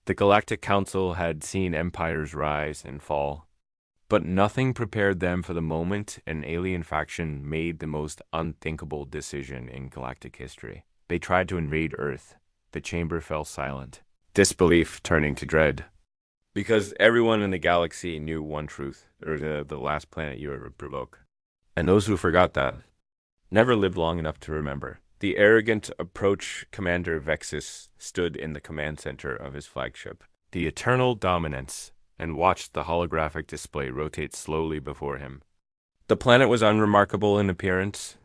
The Galactic Council had seen empires rise and fall, but nothing prepared them for the moment an alien faction made the most unthinkable decision in galactic history. They tried to invade Earth. The chamber fell silent, disbelief turning to dread. Because everyone in the galaxy knew one truth, or the last planet you ever provoke. And those who forgot that never lived long enough to remember. The arrogant approach Commander Vexus stood in the command center of his flagship, the Eternal Dominance, and watched the holographic display rotate slowly before him. The planet was unremarkable in appearance.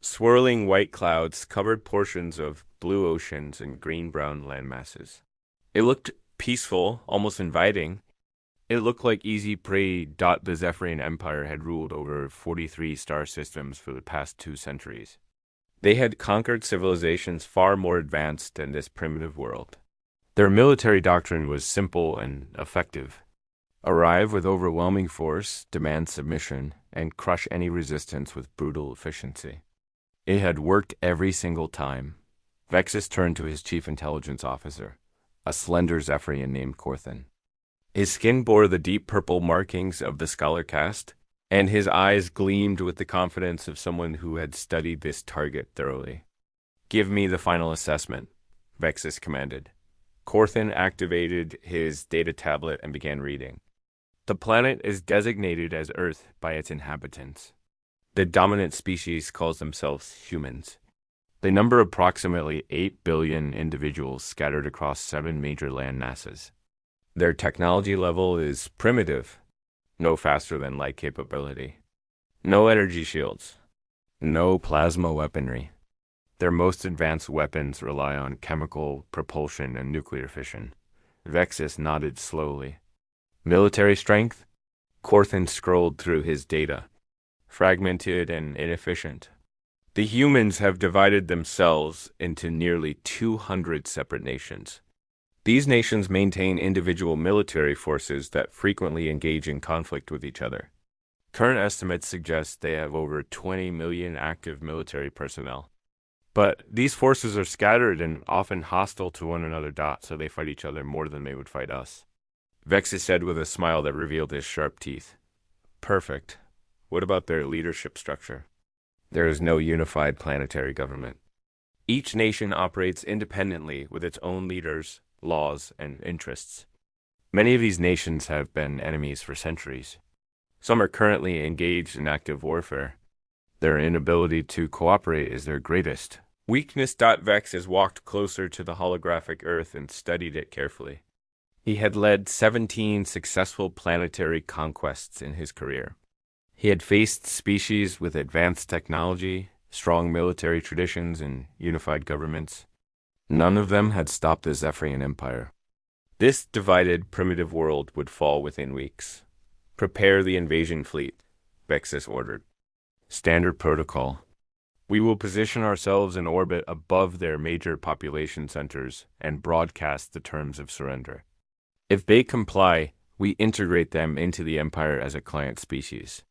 Swirling white clouds covered portions of blue oceans and green-brown landmasses. It looked peaceful, almost inviting. It looked like easy prey. The Zephyrian Empire had ruled over 43 star systems for the past 2 centuries. They had conquered civilizations far more advanced than this primitive world. Their military doctrine was simple and effective. Arrive with overwhelming force, demand submission, and crush any resistance with brutal efficiency. It had worked every single time. Vexus turned to his chief intelligence officer, a slender Zephyrian named Corthan. His skin bore the deep purple markings of the scholar caste, and his eyes gleamed with the confidence of someone who had studied this target thoroughly. "Give me the final assessment," Vexus commanded. Corthan activated his data tablet and began reading. The planet is designated as Earth by its inhabitants. The dominant species calls themselves humans. They number approximately 8 billion individuals scattered across 7 major land masses. Their technology level is primitive, no faster than light capability. No energy shields. No plasma weaponry. Their most advanced weapons rely on chemical propulsion and nuclear fission. Vexus nodded slowly. Military strength? Corthan scrolled through his data. Fragmented and inefficient. The humans have divided themselves into nearly 200 separate nations. These nations maintain individual military forces that frequently engage in conflict with each other. Current estimates suggest they have over 20 million active military personnel. But these forces are scattered and often hostile to one another, so they fight each other more than they would fight us. Vexus said with a smile that revealed his sharp teeth. Perfect. What about their leadership structure? There is no unified planetary government. Each nation operates independently with its own leaders, laws, and interests. Many of these nations have been enemies for centuries. Some are currently engaged in active warfare. Their inability to cooperate is their greatest weakness. Vexus walked closer to the holographic Earth and studied it carefully. He had led 17 successful planetary conquests in his career. He had faced species with advanced technology, strong military traditions, and unified governments. None of them had stopped the Zephyrian Empire. This divided primitive world would fall within weeks. Prepare the invasion fleet, Vexus ordered. Standard protocol. We will position ourselves in orbit above their major population centers and broadcast the terms of surrender. If they comply, we integrate them into the Empire as a client species.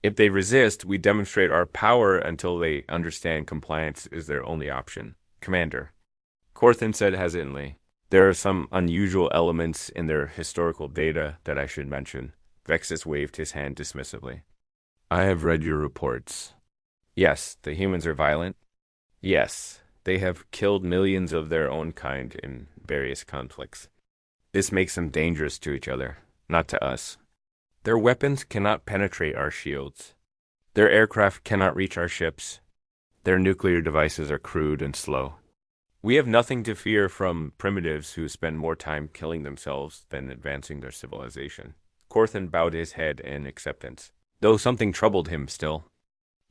If they resist, we demonstrate our power until they understand compliance is their only option. Commander, Corthan said hesitantly, there are some unusual elements in their historical data that I should mention. Vexus waved his hand dismissively. I have read your reports. Yes, the humans are violent. Yes, they have killed millions of their own kind in various conflicts. This makes them dangerous to each other, not to us. Their weapons cannot penetrate our shields. Their aircraft cannot reach our ships. Their nuclear devices are crude and slow. We have nothing to fear from primitives who spend more time killing themselves than advancing their civilization. Corthan bowed his head in acceptance, though something troubled him still.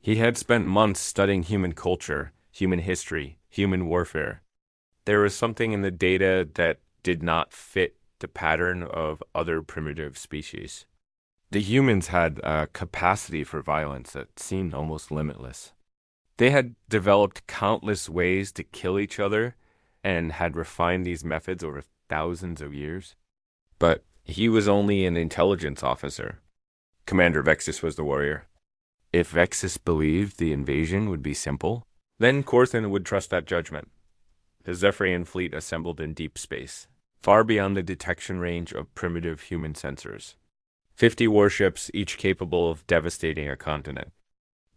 He had spent months studying human culture, human history, human warfare. There was something in the data that did not fit the pattern of other primitive species. The humans had a capacity for violence that seemed almost limitless. They had developed countless ways to kill each other and had refined these methods over thousands of years. But he was only an intelligence officer. Commander Vexus was the warrior. If Vexus believed the invasion would be simple, then Corthan would trust that judgment. The Zephyrian fleet assembled in deep space. far beyond the detection range of primitive human sensors. 50 warships, each capable of devastating a continent.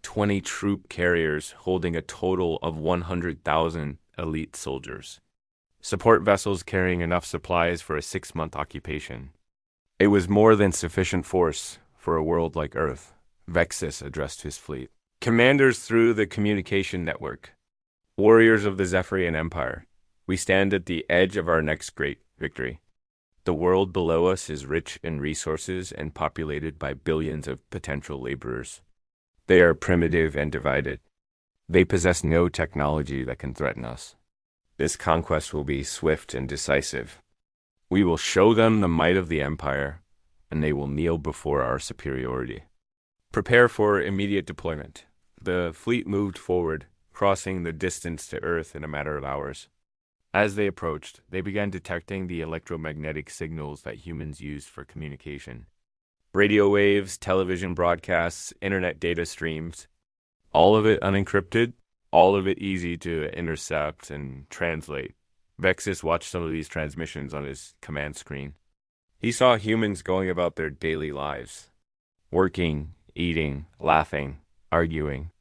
20 troop carriers holding a total of 100,000 elite soldiers. Support vessels carrying enough supplies for a 6-month occupation. It was more than sufficient force for a world like Earth, Vexus addressed his fleet. Commanders through the communication network. Warriors of the Zephyrian Empire, we stand at the edge of our next great victory. The world below us is rich in resources and populated by billions of potential laborers. They are primitive and divided. They possess no technology that can threaten us. This conquest will be swift and decisive. We will show them the might of the Empire, and they will kneel before our superiority. Prepare for immediate deployment. The fleet moved forward, crossing the distance to Earth in a matter of hours. As they approached, they began detecting the electromagnetic signals that humans used for communication. Radio waves, television broadcasts, internet data streams, all of it unencrypted, all of it easy to intercept and translate. Vexus watched some of these transmissions on his command screen. He saw humans going about their daily lives, working, eating, laughing, arguing.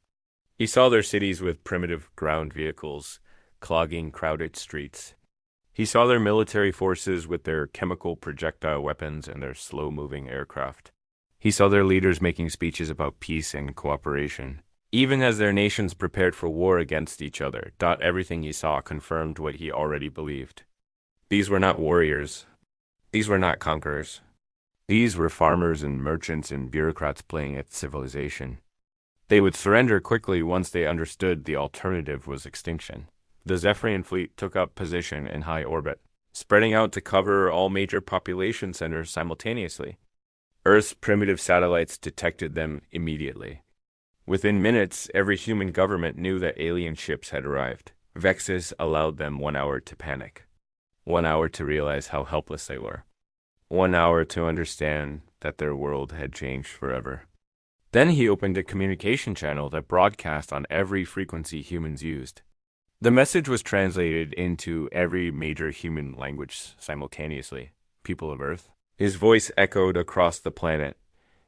He saw their cities with primitive ground vehicles, clogging crowded streets. He saw their military forces with their chemical projectile weapons and their slow-moving aircraft. He saw their leaders making speeches about peace and cooperation. Even as their nations prepared for war against each other, everything he saw confirmed what he already believed. These were not warriors. These were not conquerors. These were farmers and merchants and bureaucrats playing at civilization. They would surrender quickly once they understood the alternative was extinction. The Zephyrian fleet took up position in high orbit, spreading out to cover all major population centers simultaneously. Earth's primitive satellites detected them immediately. Within minutes, every human government knew that alien ships had arrived. Vexus allowed them 1 hour to panic, 1 hour to realize how helpless they were, 1 hour to understand that their world had changed forever. Then he opened a communication channel that broadcast on every frequency humans used. The message was translated into every major human language simultaneously. People of Earth. His voice echoed across the planet.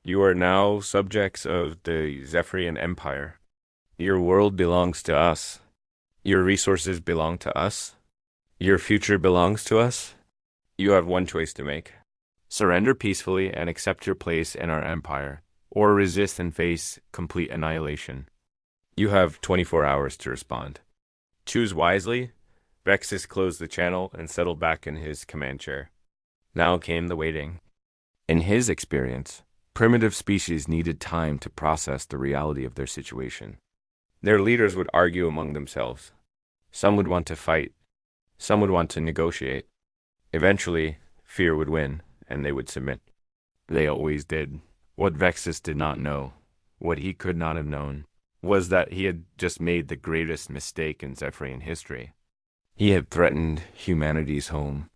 You are now subjects of the Zephyrian Empire. Your world belongs to us. Your resources belong to us. Your future belongs to us. You have one choice to make. Surrender peacefully and accept your place in our empire, or resist and face complete annihilation. You have 24 hours to respond. Choose wisely. Vexus closed the channel and settled back in his command chair. Now came the waiting. In his experience, primitive species needed time to process the reality of their situation. Their leaders would argue among themselves. Some would want to fight. Some would want to negotiate. Eventually, fear would win, and they would submit. They always did. What Vexus did not know, what he could not have known, was that he had just made the greatest mistake in Zephyrian history. He had threatened humanity's home.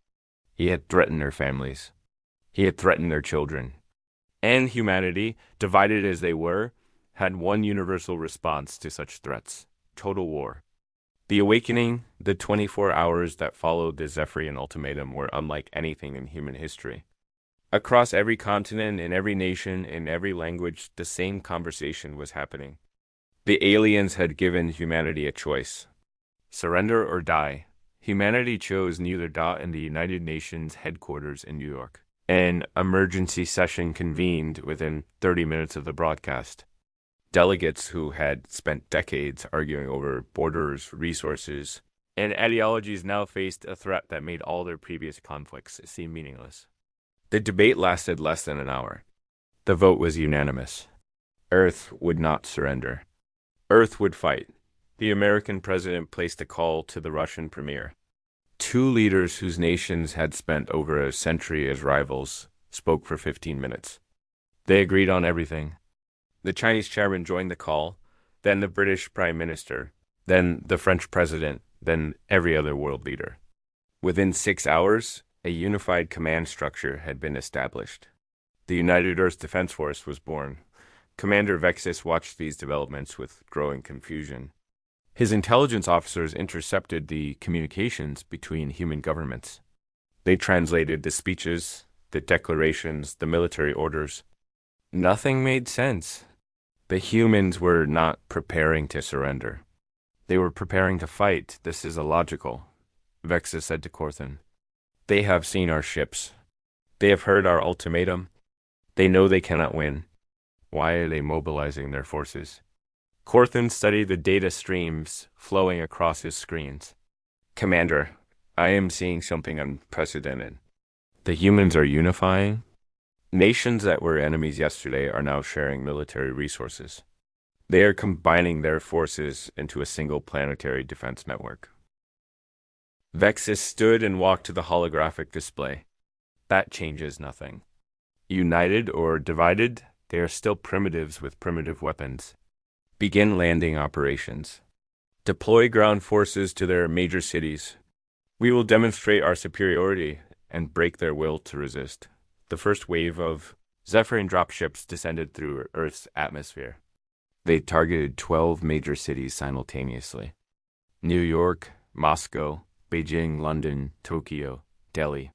He had threatened their families. He had threatened their children. And humanity, divided as they were, had one universal response to such threats: total war. The awakening, the 24 hours that followed the Zephyrian ultimatum, were unlike anything in human history. Across every continent, in every nation, in every language, the same conversation was happening. The aliens had given humanity a choice: surrender or die. Humanity chose neither. In the United Nations headquarters in New York, an emergency session convened within 30 minutes of the broadcast. Delegates who had spent decades arguing over borders, resources, and ideologies now faced a threat that made all their previous conflicts seem meaningless. The debate lasted less than an hour. The vote was unanimous. Earth would not surrender. Earth would fight. The American president placed a call to the Russian premier. Two leaders whose nations had spent over a century as rivals spoke for 15 minutes. They agreed on everything. The Chinese chairman joined the call, then the British prime minister, then the French president, then every other world leader. Within 6 hours, a unified command structure had been established. The United Earth Defense Force was born. Commander Vexus watched these developments with growing confusion. His intelligence officers intercepted the communications between human governments. They translated the speeches, the declarations, the military orders. Nothing made sense. The humans were not preparing to surrender. They were preparing to fight. This is illogical, Vexus said to Corthan. They have seen our ships. They have heard our ultimatum. They know they cannot win. Why are they mobilizing their forces? Corthan studied the data streams flowing across his screens. Commander, I am seeing something unprecedented. The humans are unifying. Nations that were enemies yesterday are now sharing military resources. They are combining their forces into a single planetary defense network. Vexus stood and walked to the holographic display. That changes nothing. United or divided, they are still primitives with primitive weapons. Begin landing operations. Deploy ground forces to their major cities. We will demonstrate our superiority and break their will to resist. The first wave of Zephyrian dropships descended through Earth's atmosphere. They targeted 12 major cities simultaneously. New York, Moscow, Beijing, London, Tokyo, Delhi.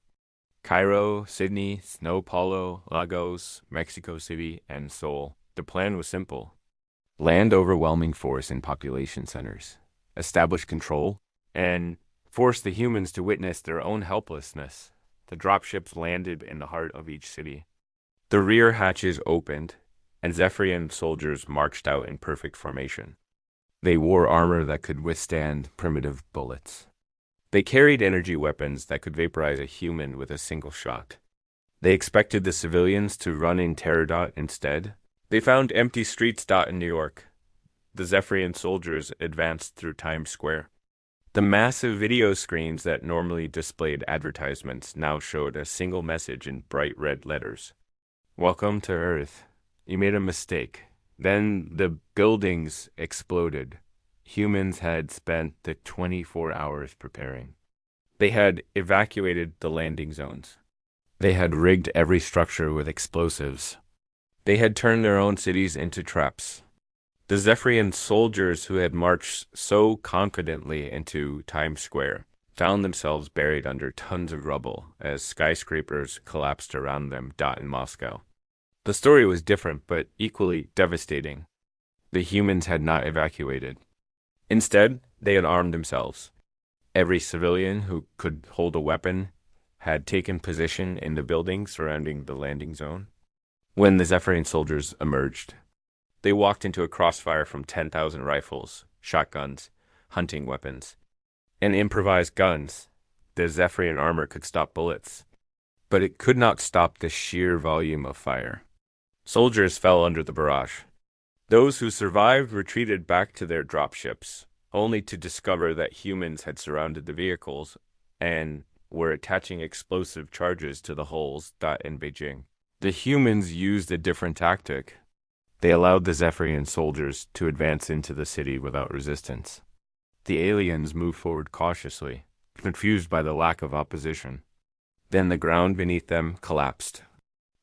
Cairo, Sydney, Sao Paulo, Lagos, Mexico City, and Seoul. The plan was simple. Land overwhelming force in population centers, establish control, and force the humans to witness their own helplessness. The dropships landed in the heart of each city. The rear hatches opened, and Zephyrian soldiers marched out in perfect formation. They wore armor that could withstand primitive bullets. They carried energy weapons that could vaporize a human with a single shot. They expected the civilians to run in terror dot instead. They found empty streets dot in New York. The Zephyrian soldiers advanced through Times Square. The massive video screens that normally displayed advertisements now showed a single message in bright red letters. Welcome to Earth. You made a mistake. Then the buildings exploded. Humans had spent the 24 hours preparing. They had evacuated the landing zones. They had rigged every structure with explosives. They had turned their own cities into traps. The Zephyrian soldiers who had marched so confidently into Times Square found themselves buried under tons of rubble as skyscrapers collapsed around them dot in Moscow. The story was different but equally devastating. The humans had not evacuated. Instead, they had armed themselves. Every civilian who could hold a weapon had taken position in the buildings surrounding the landing zone. When the Zephyrian soldiers emerged, they walked into a crossfire from 10,000 rifles, shotguns, hunting weapons, and improvised guns. The Zephyrian armor could stop bullets, but it could not stop the sheer volume of fire. Soldiers fell under the barrage. Those who survived retreated back to their dropships, only to discover that humans had surrounded the vehicles and were attaching explosive charges to the hulls in Beijing. The humans used a different tactic. They allowed the Zephyrian soldiers to advance into the city without resistance. The aliens moved forward cautiously, confused by the lack of opposition. Then the ground beneath them collapsed.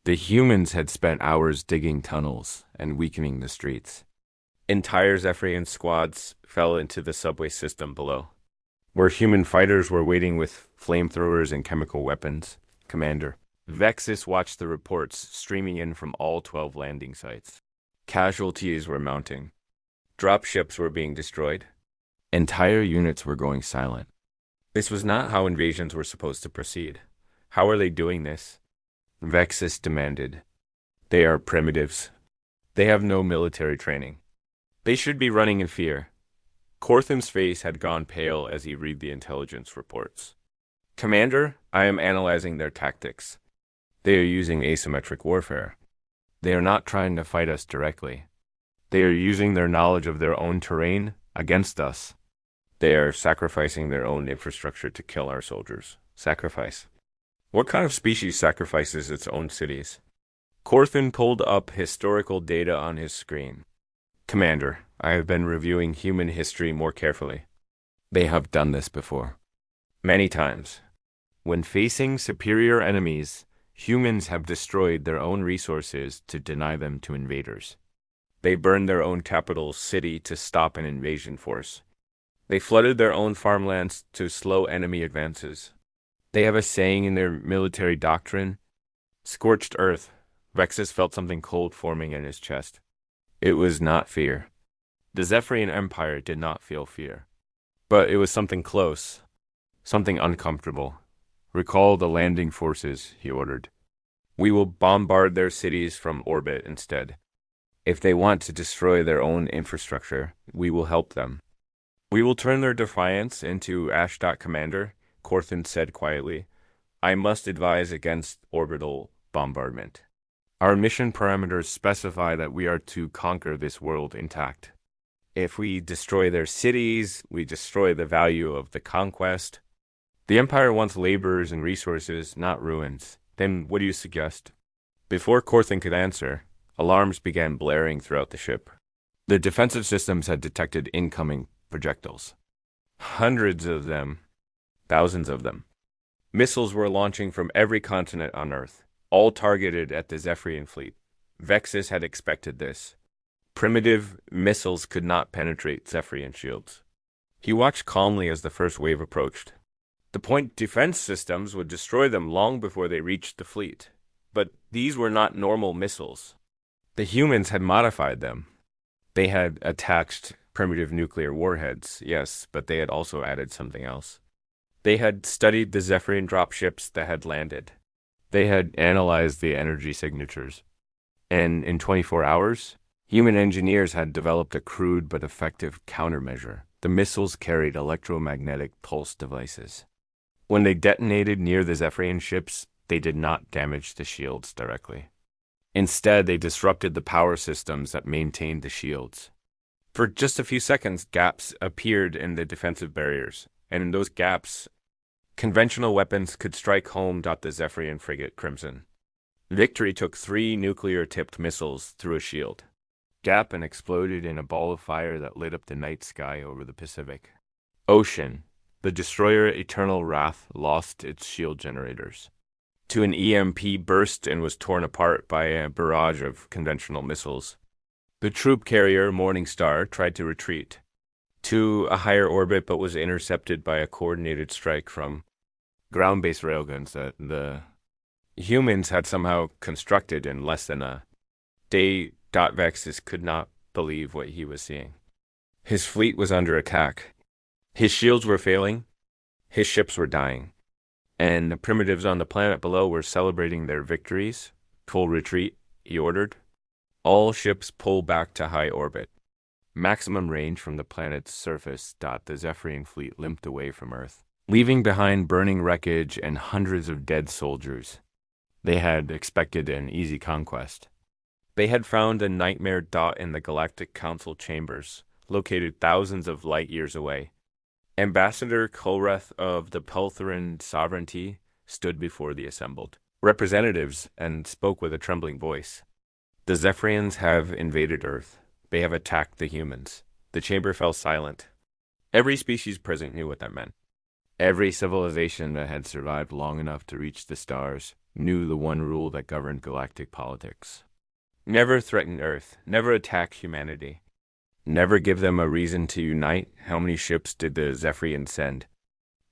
The humans had spent hours digging tunnels and weakening the streets. Entire Zephyrian squads fell into the subway system below, where human fighters were waiting with flamethrowers and chemical weapons. Commander, Vexus watched the reports streaming in from all 12 landing sites. Casualties were mounting. Dropships were being destroyed. Entire units were going silent. This was not how invasions were supposed to proceed. How are they doing this? Vexus demanded. They are primitives. They have no military training. They should be running in fear. Corthan's face had gone pale as he read the intelligence reports. Commander, I am analyzing their tactics. They are using asymmetric warfare. They are not trying to fight us directly. They are using their knowledge of their own terrain against us. They are sacrificing their own infrastructure to kill our soldiers. Sacrifice. What kind of species sacrifices its own cities? Corthan pulled up historical data on his screen. Commander, I have been reviewing human history more carefully. They have done this before. Many times. When facing superior enemies, humans have destroyed their own resources to deny them to invaders. They burned their own capital city to stop an invasion force. They flooded their own farmlands to slow enemy advances. They have a saying in their military doctrine, scorched earth. Vexus felt something cold forming in his chest. It was not fear. The Zephyrian Empire did not feel fear. But it was something close, something uncomfortable. Recall the landing forces, he ordered. We will bombard their cities from orbit instead. If they want to destroy their own infrastructure, we will help them. We will turn their defiance into Ashdot Commander, Corthan said quietly. I must advise against orbital bombardment. Our mission parameters specify that we are to conquer this world intact. If we destroy their cities, we destroy the value of the conquest. The Empire wants laborers and resources, not ruins. Then what do you suggest? Before Corthan could answer, alarms began blaring throughout the ship. The defensive systems had detected incoming projectiles. Hundreds of them, thousands of them. Missiles were launching from every continent on Earth, all targeted at the Zephyrian fleet. Vexus had expected this. Primitive missiles could not penetrate Zephyrian shields. He watched calmly as the first wave approached. The point defense systems would destroy them long before they reached the fleet. But these were not normal missiles. The humans had modified them. They had attached primitive nuclear warheads, yes, but they had also added something else. They had studied the Zephyrian dropships that had landed. They had analyzed the energy signatures. And in 24 hours, human engineers had developed a crude but effective countermeasure. The missiles carried electromagnetic pulse devices. When they detonated near the Zephyrian ships, they did not damage the shields directly. Instead, they disrupted the power systems that maintained the shields. For just a few seconds, gaps appeared in the defensive barriers, and in those gaps, conventional weapons could strike home. The Zephyrian frigate Crimson. Victory took 3 nuclear-tipped missiles through a shield. Gap and exploded in a ball of fire that lit up the night sky over the Pacific. Ocean. The destroyer Eternal Wrath lost its shield generators to an EMP burst and was torn apart by a barrage of conventional missiles. The troop carrier Morning Star tried to retreat to a higher orbit but was intercepted by a coordinated strike from ground-based railguns that the humans had somehow constructed in less than a day. Vexus could not believe what he was seeing. His fleet was under attack. His shields were failing, his ships were dying, and the primitives on the planet below were celebrating their victories. Full retreat, he ordered. All ships pull back to high orbit. Maximum range from the planet's surface. The Zephyrian fleet limped away from Earth, leaving behind burning wreckage and hundreds of dead soldiers. They had expected an easy conquest. They had found a nightmare dot in the Galactic Council chambers, located thousands of light years away. Ambassador Kolreth of the Peltheran sovereignty stood before the assembled representatives and spoke with a trembling voice. The Zephyrians have invaded Earth. They have attacked the humans. The chamber fell silent. Every species present knew what that meant. Every civilization that had survived long enough to reach the stars knew the one rule that governed galactic politics. Never threaten Earth. Never attack humanity. Never give them a reason to unite. How many ships did the Zephyrians send?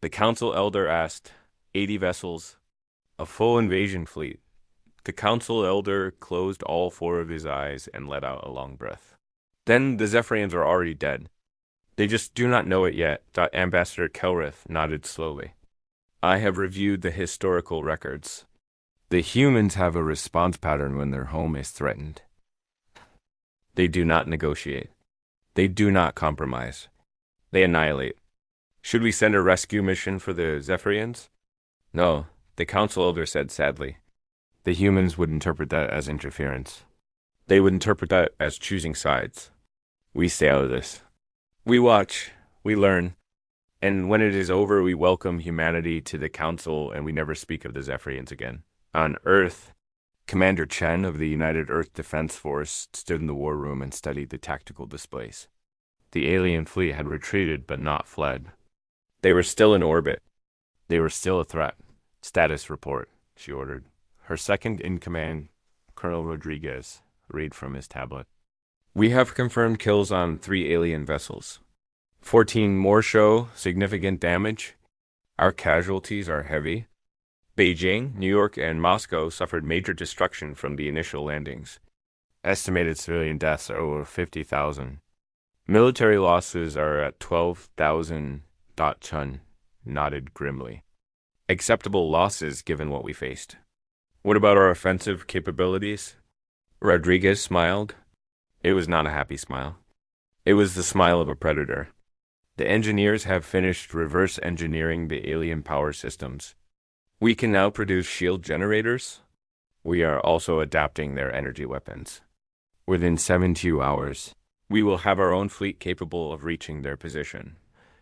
The council elder asked. 80 vessels. A full invasion fleet. The council elder closed all 4 of his eyes and let out a long breath. Then the Zephyrians are already dead. They just do not know it yet. Ambassador Kelrith nodded slowly. I have reviewed the historical records. The humans have a response pattern when their home is threatened. They do not negotiate. They do not compromise. They annihilate. Should we send a rescue mission for the Zephyrians? No, the council elder said sadly. The humans would interpret that as interference. They would interpret that as choosing sides. We stay out of this. We watch, we learn, and when it is over, we welcome humanity to the council and we never speak of the Zephyrians again. On Earth, Commander Chen of the United Earth Defense Force stood in the war room and studied the tactical displays. The alien fleet had retreated but not fled. They were still in orbit. They were still a threat. Status report, she ordered. Her second-in-command, Colonel Rodriguez, read from his tablet. We have confirmed kills on 3 alien vessels. 14 more show significant damage. Our casualties are heavy. Beijing, New York, and Moscow suffered major destruction from the initial landings. Estimated civilian deaths are over 50,000. Military losses are at 12,000. Chun nodded grimly. Acceptable losses given what we faced. What about our offensive capabilities? Rodriguez smiled. It was not a happy smile. It was the smile of a predator. The engineers have finished reverse engineering the alien power systems. We can now produce shield generators. We are also adapting their energy weapons. Within 72 hours, we will have our own fleet capable of reaching their position.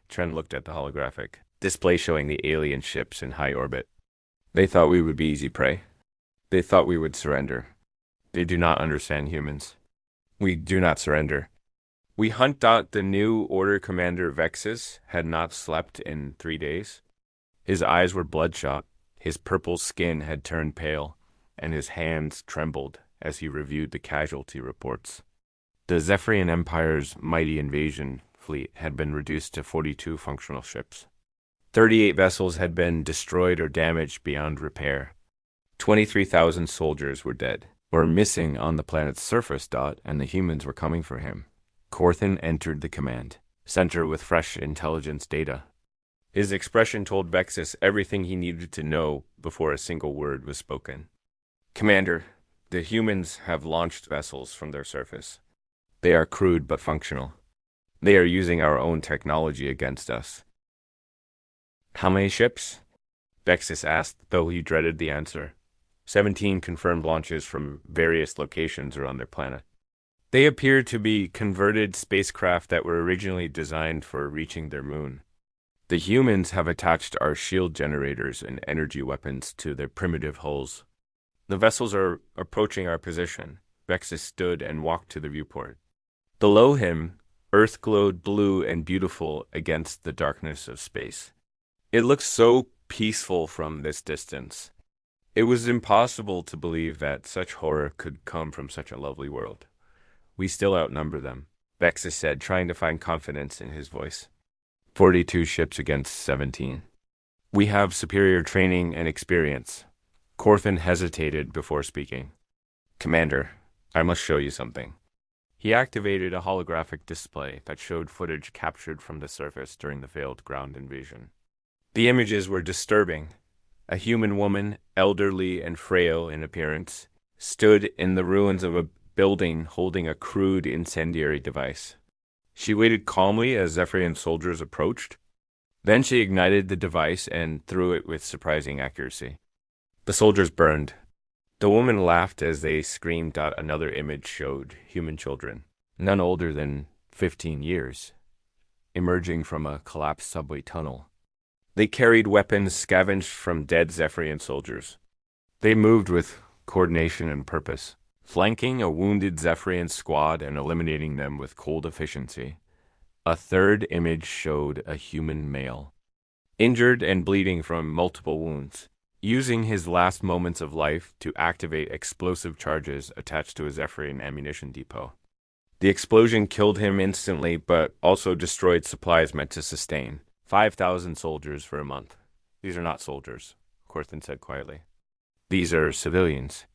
Trent looked at the holographic display showing the alien ships in high orbit. They thought we would be easy prey. They thought we would surrender. They do not understand humans. We do not surrender. We hunt out the new Order Commander Vexus had not slept in 3 days. His eyes were bloodshot, his purple skin had turned pale, and his hands trembled as he reviewed the casualty reports. The Zephyrian Empire's mighty invasion fleet had been reduced to 42 functional ships. 38 vessels had been destroyed or damaged beyond repair. 23,000 soldiers were dead, or missing on the planet's surface. And the humans were coming for him. Corthan entered the command center with fresh intelligence data. His expression told Vexus everything he needed to know before a single word was spoken. Commander, the humans have launched vessels from their surface. They are crude but functional. They are using our own technology against us. How many ships? Vexus asked, though he dreaded the answer. 17 confirmed launches from various locations around their planet. They appear to be converted spacecraft that were originally designed for reaching their moon. The humans have attached our shield generators and energy weapons to their primitive hulls. The vessels are approaching our position. Vexus stood and walked to the viewport. Below him, Earth glowed blue and beautiful against the darkness of space. It looked so peaceful from this distance. It was impossible to believe that such horror could come from such a lovely world. We still outnumber them, Vexus said, trying to find confidence in his voice. 42 ships against 17. We have superior training and experience. Corthan hesitated before speaking. Commander, I must show you something. He activated a holographic display that showed footage captured from the surface during the failed ground invasion. The images were disturbing. A human woman, elderly and frail in appearance, stood in the ruins of a building holding a crude incendiary device. She waited calmly as Zephyrian soldiers approached. Then she ignited the device and threw it with surprising accuracy. The soldiers burned. The woman laughed as they screamed out. Another image showed human children, none older than 15 years, emerging from a collapsed subway tunnel. They carried weapons scavenged from dead Zephyrian soldiers. They moved with coordination and purpose, flanking a wounded Zephyrian squad and eliminating them with cold efficiency. A third image showed a human male, injured and bleeding from multiple wounds, using his last moments of life to activate explosive charges attached to a Zephyrian ammunition depot. The explosion killed him instantly, but also destroyed supplies meant to sustain 5,000 soldiers for a month. These are not soldiers, Corthan said quietly. These are civilians.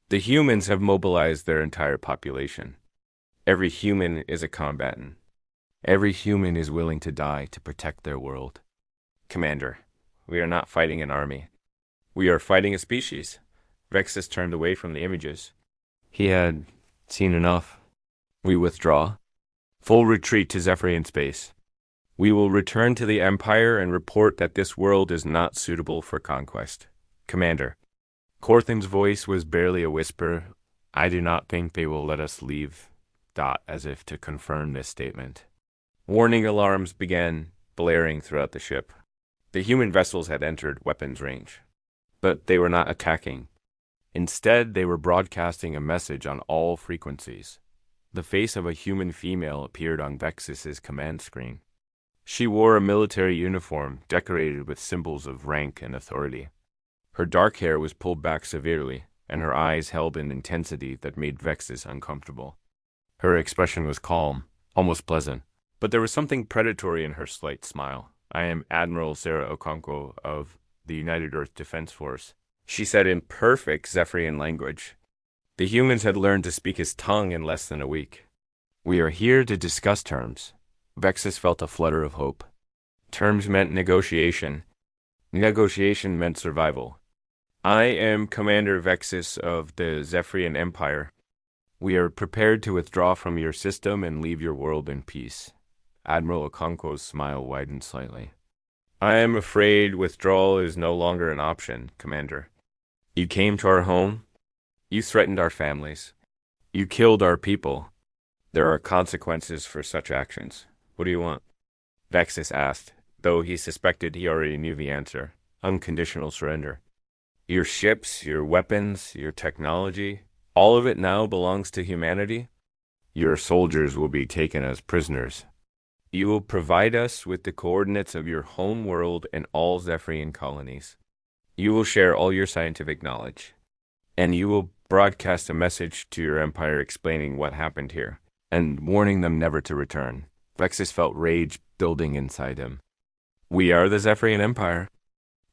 The humans have mobilized their entire population. Every human is a combatant. Every human is willing to die to protect their world. Commander, we are not fighting an army. We are fighting a species. Vexus turned away from the images. He had seen enough. We withdraw. Full retreat to Zephyrian space. We will return to the Empire and report that this world is not suitable for conquest. Commander. Corthan's voice was barely a whisper. I do not think they will let us leave. As if to confirm this statement. Warning alarms began blaring throughout the ship. The human vessels had entered weapons range. But they were not attacking. Instead, they were broadcasting a message on all frequencies. The face of a human female appeared on Vexus's command screen. She wore a military uniform decorated with symbols of rank and authority. Her dark hair was pulled back severely, and her eyes held an intensity that made Vexus uncomfortable. Her expression was calm, almost pleasant, but there was something predatory in her slight smile. I am Admiral Sarah Okonkwo of the United Earth Defense Force. She said in perfect Zephyrian language. The humans had learned to speak his tongue in less than a week. We are here to discuss terms. Vexus felt a flutter of hope. Terms meant negotiation. Negotiation meant survival. I am Commander Vexus of the Zephyrian Empire. We are prepared to withdraw from your system and leave your world in peace. Admiral Okonkwo's smile widened slightly. I am afraid withdrawal is no longer an option, Commander. You came to our home. You threatened our families. You killed our people. There are consequences for such actions. What do you want? Vexus asked, though he suspected he already knew the answer. Unconditional surrender. Your ships, your weapons, your technology, all of it now belongs to humanity? Your soldiers will be taken as prisoners. You will provide us with the coordinates of your home world and all Zephyrian colonies. You will share all your scientific knowledge. And you will broadcast a message to your empire explaining what happened here, and warning them never to return. Vexus felt rage building inside him. We are the Zephyrian Empire.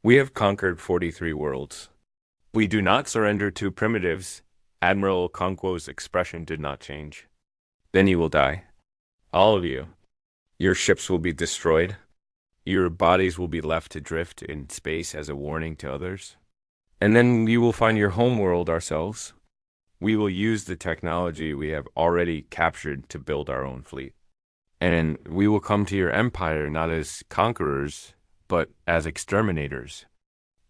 We have conquered 43 worlds. We do not surrender to primitives. Admiral Okonkwo's expression did not change. Then you will die. All of you. Your ships will be destroyed. Your bodies will be left to drift in space as a warning to others. And then you will find your home world ourselves. We will use the technology we have already captured to build our own fleet. And we will come to your empire not as conquerors, but as exterminators.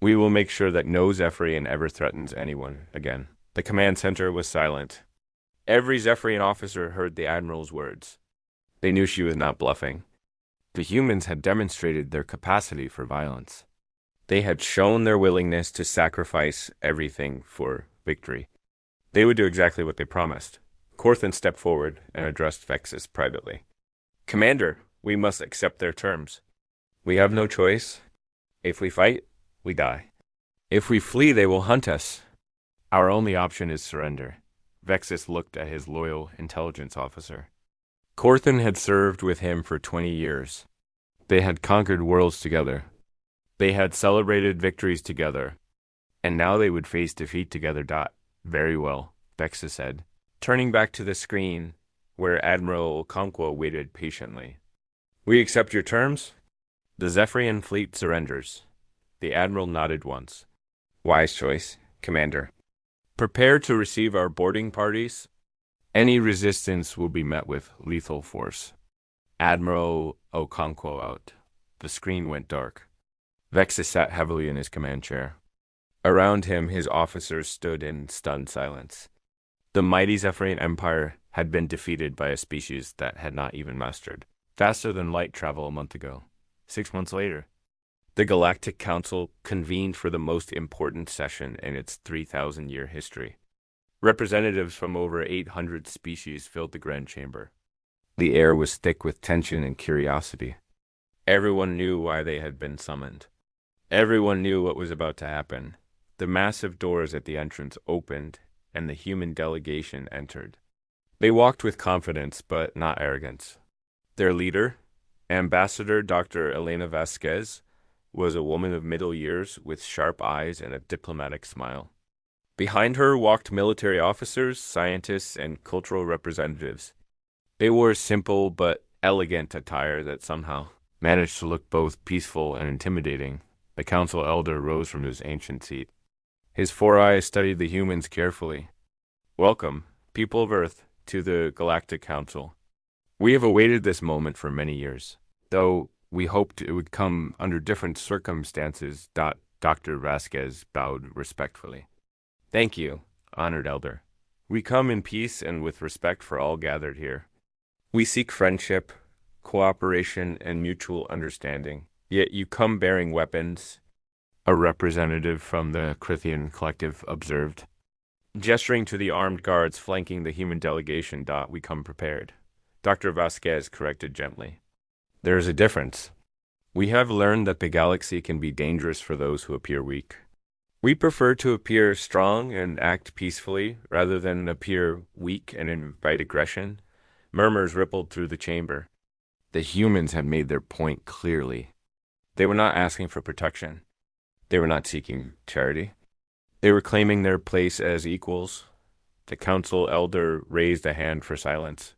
We will make sure that no Zephyrian ever threatens anyone again. The command center was silent. Every Zephyrian officer heard the Admiral's words. They knew she was not bluffing. The humans had demonstrated their capacity for violence. They had shown their willingness to sacrifice everything for victory. They would do exactly what they promised. Corthan stepped forward and addressed Vexus privately. Commander, we must accept their terms. We have no choice. If we fight, we die. If we flee, they will hunt us. Our only option is surrender. Vexus looked at his loyal intelligence officer. Corthan had served with him for 20 years. They had conquered worlds together. They had celebrated victories together. And now they would face defeat together. Very well, Vexus said, turning back to the screen where Admiral Okonkwo waited patiently. We accept your terms? The Zephyrian fleet surrenders. The Admiral nodded once. Wise choice, Commander. Prepare to receive our boarding parties. Any resistance will be met with lethal force. Admiral Okonkwo out. The screen went dark. Vexus sat heavily in his command chair. Around him, his officers stood in stunned silence. The mighty Zephyrian Empire had been defeated by a species that had not even mastered faster than light travel a month ago. 6 months later, the Galactic Council convened for the most important session in its 3,000-year history. Representatives from over 800 species filled the Grand Chamber. The air was thick with tension and curiosity. Everyone knew why they had been summoned. Everyone knew what was about to happen. The massive doors at the entrance opened, and the human delegation entered. They walked with confidence, but not arrogance. Their leader, Ambassador Dr. Elena Vasquez, was a woman of middle years with sharp eyes and a diplomatic smile. Behind her walked military officers, scientists, and cultural representatives. They wore simple but elegant attire that somehow managed to look both peaceful and intimidating. The council elder rose from his ancient seat. His four eyes studied the humans carefully. Welcome, people of Earth, to the Galactic Council. We have awaited this moment for many years, though we hoped it would come under different circumstances. Dr. Vasquez bowed respectfully. Thank you, honored elder. We come in peace and with respect for all gathered here. We seek friendship, cooperation, and mutual understanding. Yet you come bearing weapons, a representative from the Crithian collective observed. Gesturing to the armed guards flanking the human delegation. We come prepared. Dr. Vasquez corrected gently. There is a difference. We have learned that the galaxy can be dangerous for those who appear weak. We prefer to appear strong and act peacefully rather than appear weak and invite aggression. Murmurs rippled through the chamber. The humans had made their point clearly. They were not asking for protection. They were not seeking charity. They were claiming their place as equals. The council elder raised a hand for silence.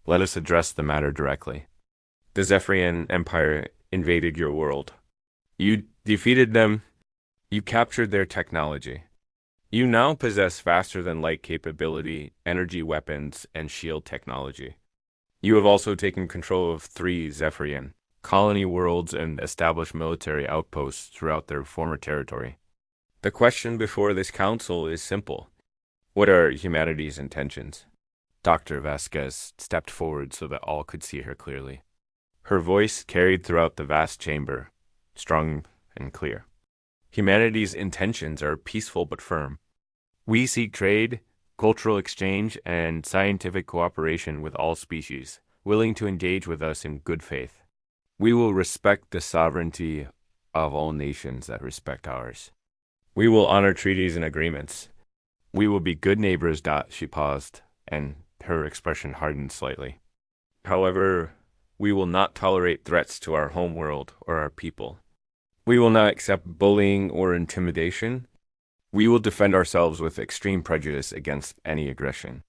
Let us address the matter directly. The Zephyrian Empire invaded your world. You defeated them. You captured their technology. You now possess faster-than-light capability, energy weapons, and shield technology. You have also taken control of 3 Zephyrian colony worlds and established military outposts throughout their former territory. The question before this council is simple. What are humanity's intentions? Dr. Vasquez stepped forward so that all could see her clearly. Her voice carried throughout the vast chamber, strong and clear. Humanity's intentions are peaceful but firm. We seek trade, cultural exchange, and scientific cooperation with all species, willing to engage with us in good faith. We will respect the sovereignty of all nations that respect ours. We will honor treaties and agreements. We will be good neighbors. She paused, and her expression hardened slightly. However, we will not tolerate threats to our home world or our people. We will not accept bullying or intimidation. We will defend ourselves with extreme prejudice against any aggression.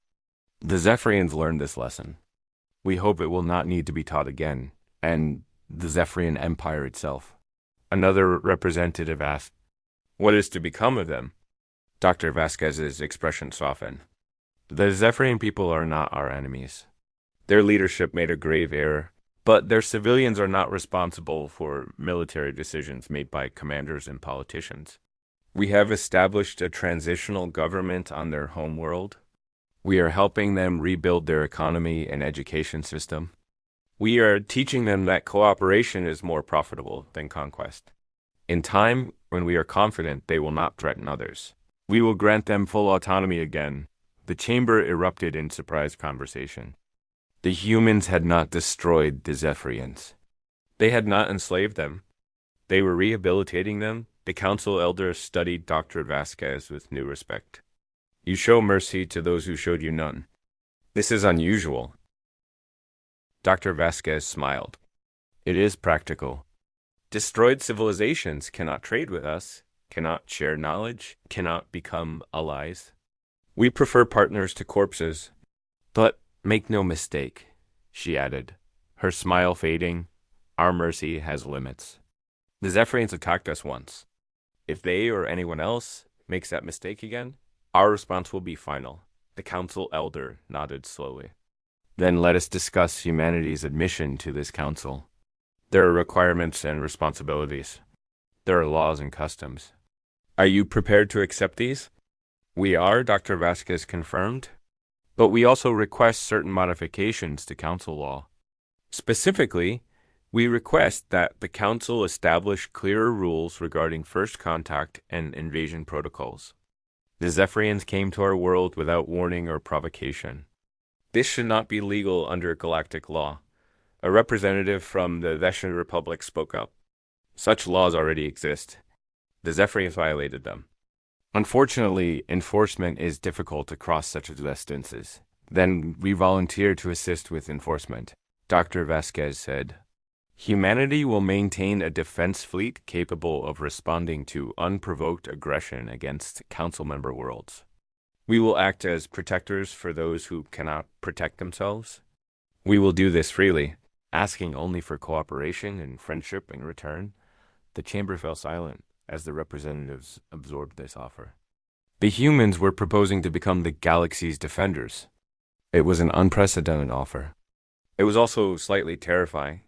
The Zephyrians learned this lesson. We hope it will not need to be taught again, and the Zephyrian Empire itself. Another representative asked, "What is to become of them?" Dr. Vasquez's expression softened. The Zephyrian people are not our enemies. Their leadership made a grave error, but their civilians are not responsible for military decisions made by commanders and politicians. We have established a transitional government on their home world. We are helping them rebuild their economy and education system. We are teaching them that cooperation is more profitable than conquest. In time, when we are confident they will not threaten others, we will grant them full autonomy again. The chamber erupted in surprised conversation. The humans had not destroyed the Zephyrians. They had not enslaved them. They were rehabilitating them. The council elder studied Dr. Vasquez with new respect. You show mercy to those who showed you none. This is unusual. Dr. Vasquez smiled. It is practical. Destroyed civilizations cannot trade with us, cannot share knowledge, cannot become allies. We prefer partners to corpses. But make no mistake, she added, her smile fading, our mercy has limits. The Zephyrians attacked us once. If they or anyone else makes that mistake again, our response will be final. The council elder nodded slowly. Then let us discuss humanity's admission to this council. There are requirements and responsibilities. There are laws and customs. Are you prepared to accept these? We are, Dr. Vasquez confirmed, but we also request certain modifications to council law. Specifically, we request that the council establish clearer rules regarding first contact and invasion protocols. The Zephyrians came to our world without warning or provocation. This should not be legal under galactic law. A representative from the Veshan Republic spoke up. Such laws already exist. The Zephyrians violated them. Unfortunately, enforcement is difficult across such distances. Then we volunteer to assist with enforcement. Dr. Vasquez said, humanity will maintain a defense fleet capable of responding to unprovoked aggression against council member worlds. We will act as protectors for those who cannot protect themselves. We will do this freely, asking only for cooperation and friendship in return. The chamber fell silent as the representatives absorbed this offer. The humans were proposing to become the galaxy's defenders. It was an unprecedented offer. It was also slightly terrifying.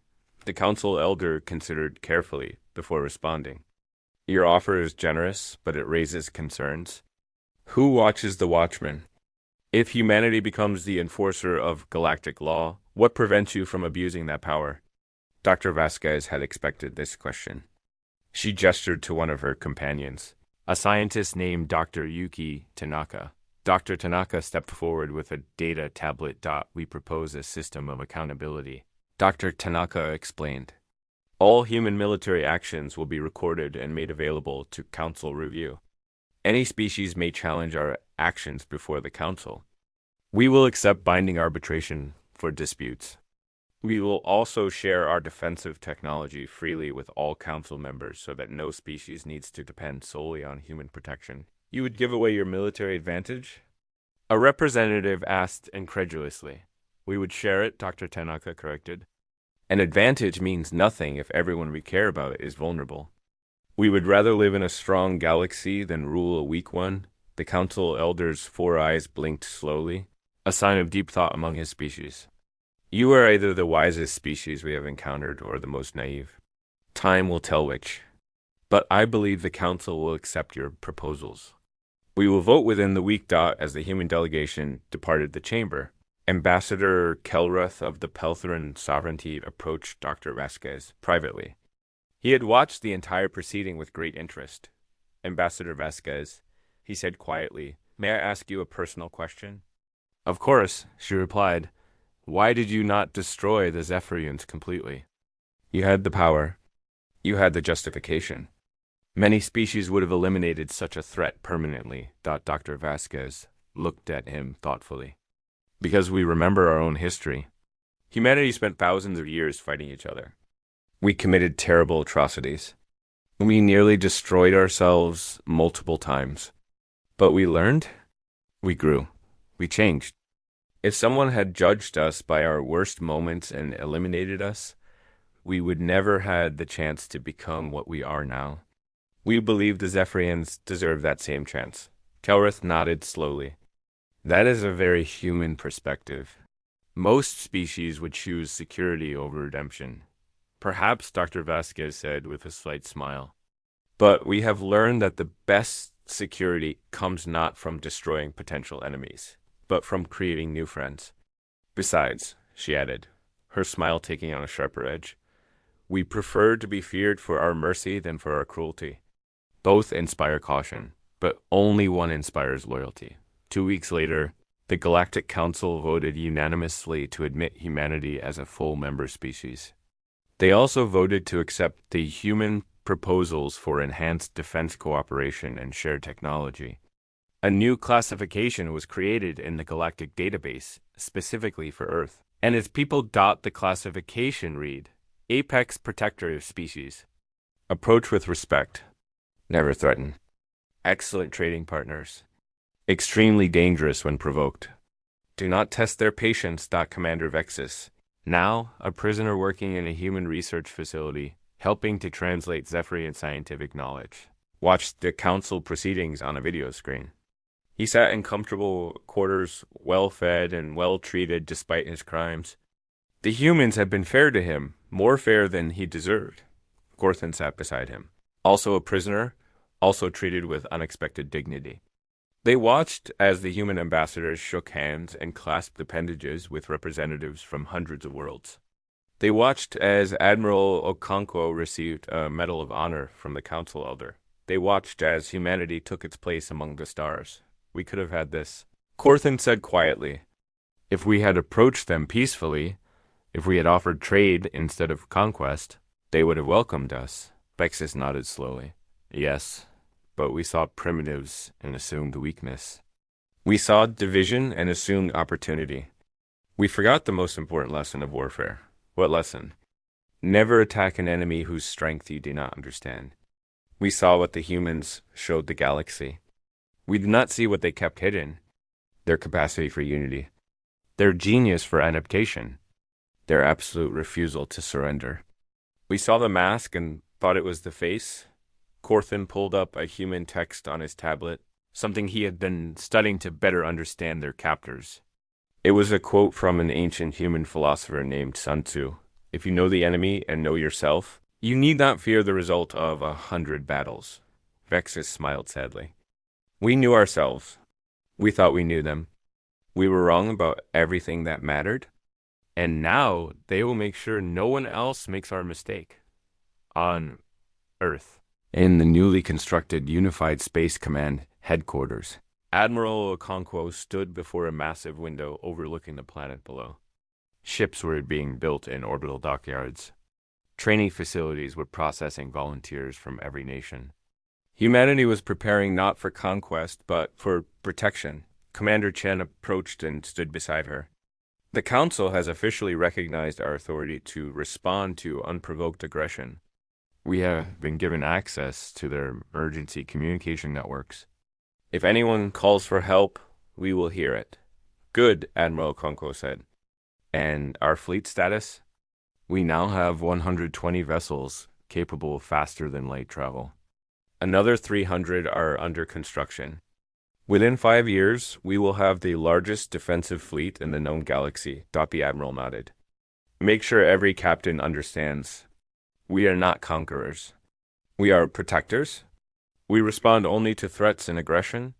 The council elder considered carefully before responding. Your offer is generous, but it raises concerns. Who watches the watchman? If humanity becomes the enforcer of galactic law, what prevents you from abusing that power? Dr. Vasquez had expected this question. She gestured to one of her companions, a scientist named Dr. Yuki Tanaka. Dr. Tanaka stepped forward with a data tablet. We propose a system of accountability. Dr. Tanaka explained. All human military actions will be recorded and made available to council review. Any species may challenge our actions before the council. We will accept binding arbitration for disputes. We will also share our defensive technology freely with all council members so that no species needs to depend solely on human protection. You would give away your military advantage? A representative asked incredulously. We would share it, Dr. Tanaka corrected. An advantage means nothing if everyone we care about is vulnerable. We would rather live in a strong galaxy than rule a weak one. The council elder's 4 eyes blinked slowly, a sign of deep thought among his species. You are either the wisest species we have encountered or the most naive. Time will tell which. But I believe the council will accept your proposals. We will vote within the week. As the human delegation departed the chamber, Ambassador Kelruth of the Peltheran sovereignty approached Dr. Vasquez privately. He had watched the entire proceeding with great interest. Ambassador Vasquez, he said quietly, may I ask you a personal question? Of course, she replied. Why did you not destroy the Zephyrians completely? You had the power. You had the justification. Many species would have eliminated such a threat permanently. Dr. Vasquez looked at him thoughtfully. Because we remember our own history. Humanity spent thousands of years fighting each other. We committed terrible atrocities. We nearly destroyed ourselves multiple times. But we learned. We grew. We changed. If someone had judged us by our worst moments and eliminated us, we would never had the chance to become what we are now. We believe the Zephyrians deserve that same chance. Kelruth nodded slowly. That is a very human perspective. Most species would choose security over redemption. Perhaps, Dr. Vasquez said with a slight smile. But we have learned that the best security comes not from destroying potential enemies, but from creating new friends. Besides, she added, her smile taking on a sharper edge, we prefer to be feared for our mercy than for our cruelty. Both inspire caution, but only one inspires loyalty. 2 weeks later, the Galactic Council voted unanimously to admit humanity as a full member species. They also voted to accept the human proposals for enhanced defense cooperation and shared technology. A new classification was created in the Galactic Database, specifically for Earth, and its people. The classification read, Apex Protector of Species. Approach with respect. Never threaten. Excellent trading partners. Extremely dangerous when provoked. Do not test their patience. Commander Vexus. Now, a prisoner working in a human research facility, helping to translate Zephyrian scientific knowledge. Watched the council proceedings on a video screen. He sat in comfortable quarters, well-fed and well-treated despite his crimes. The humans had been fair to him, more fair than he deserved. Gorthan sat beside him. Also a prisoner, also treated with unexpected dignity. They watched as the human ambassadors shook hands and clasped appendages with representatives from hundreds of worlds. They watched as Admiral Okonkwo received a Medal of Honor from the Council Elder. They watched as humanity took its place among the stars. We could have had this. Gorthan said quietly, if we had approached them peacefully, if we had offered trade instead of conquest, they would have welcomed us. Vexus nodded slowly. Yes, but we saw primitives and assumed weakness. We saw division and assumed opportunity. We forgot the most important lesson of warfare. What lesson? Never attack an enemy whose strength you do not understand. We saw what the humans showed the galaxy. We did not see what they kept hidden. Their capacity for unity. Their genius for adaptation. Their absolute refusal to surrender. We saw the mask and thought it was the face. Gorthan pulled up a human text on his tablet, something he had been studying to better understand their captors. It was a quote from an ancient human philosopher named Sun Tzu. If you know the enemy and know yourself, you need not fear the result of 100 battles. Vexus smiled sadly. We knew ourselves. We thought we knew them. We were wrong about everything that mattered. And now they will make sure no one else makes our mistake. On Earth. In the newly constructed Unified Space Command headquarters, Admiral Okonkwo stood before a massive window overlooking the planet below. Ships were being built in orbital dockyards. Training facilities were processing volunteers from every nation. Humanity was preparing not for conquest, but for protection. Commander Chen approached and stood beside her. The Council has officially recognized our authority to respond to unprovoked aggression. We have been given access to their emergency communication networks. If anyone calls for help, we will hear it. Good, Admiral Konko said. And our fleet status? We now have 120 vessels capable of faster than light travel. Another 300 are under construction. Within 5 years, we will have the largest defensive fleet in the known galaxy, the Admiral nodded. Make sure every captain understands. We are not conquerors. We are protectors. We respond only to threats and aggression.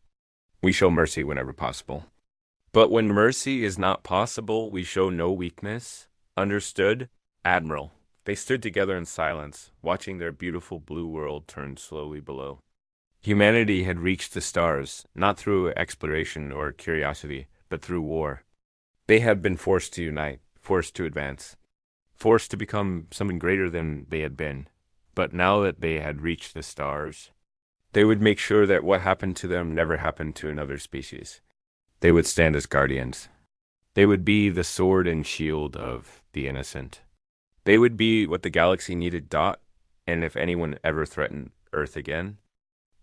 We show mercy whenever possible. But when mercy is not possible, we show no weakness. Understood? Admiral. They stood together in silence, watching their beautiful blue world turn slowly below. Humanity had reached the stars, not through exploration or curiosity, but through war. They had been forced to unite, forced to advance, forced to become something greater than they had been. But now that they had reached the stars, they would make sure that what happened to them never happened to another species. They would stand as guardians. They would be the sword and shield of the innocent. They would be what the galaxy needed. And if anyone ever threatened Earth again,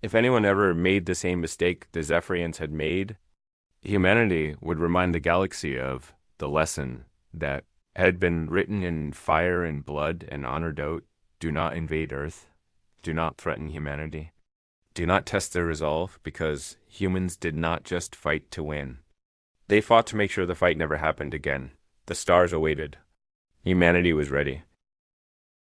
if anyone ever made the same mistake the Zephyrians had made, humanity would remind the galaxy of the lesson that had been written in fire and blood and honored out. Do not invade Earth. Do not threaten humanity. Do not test their resolve, because humans did not just fight to win. They fought to make sure the fight never happened again. The stars awaited. Humanity was ready.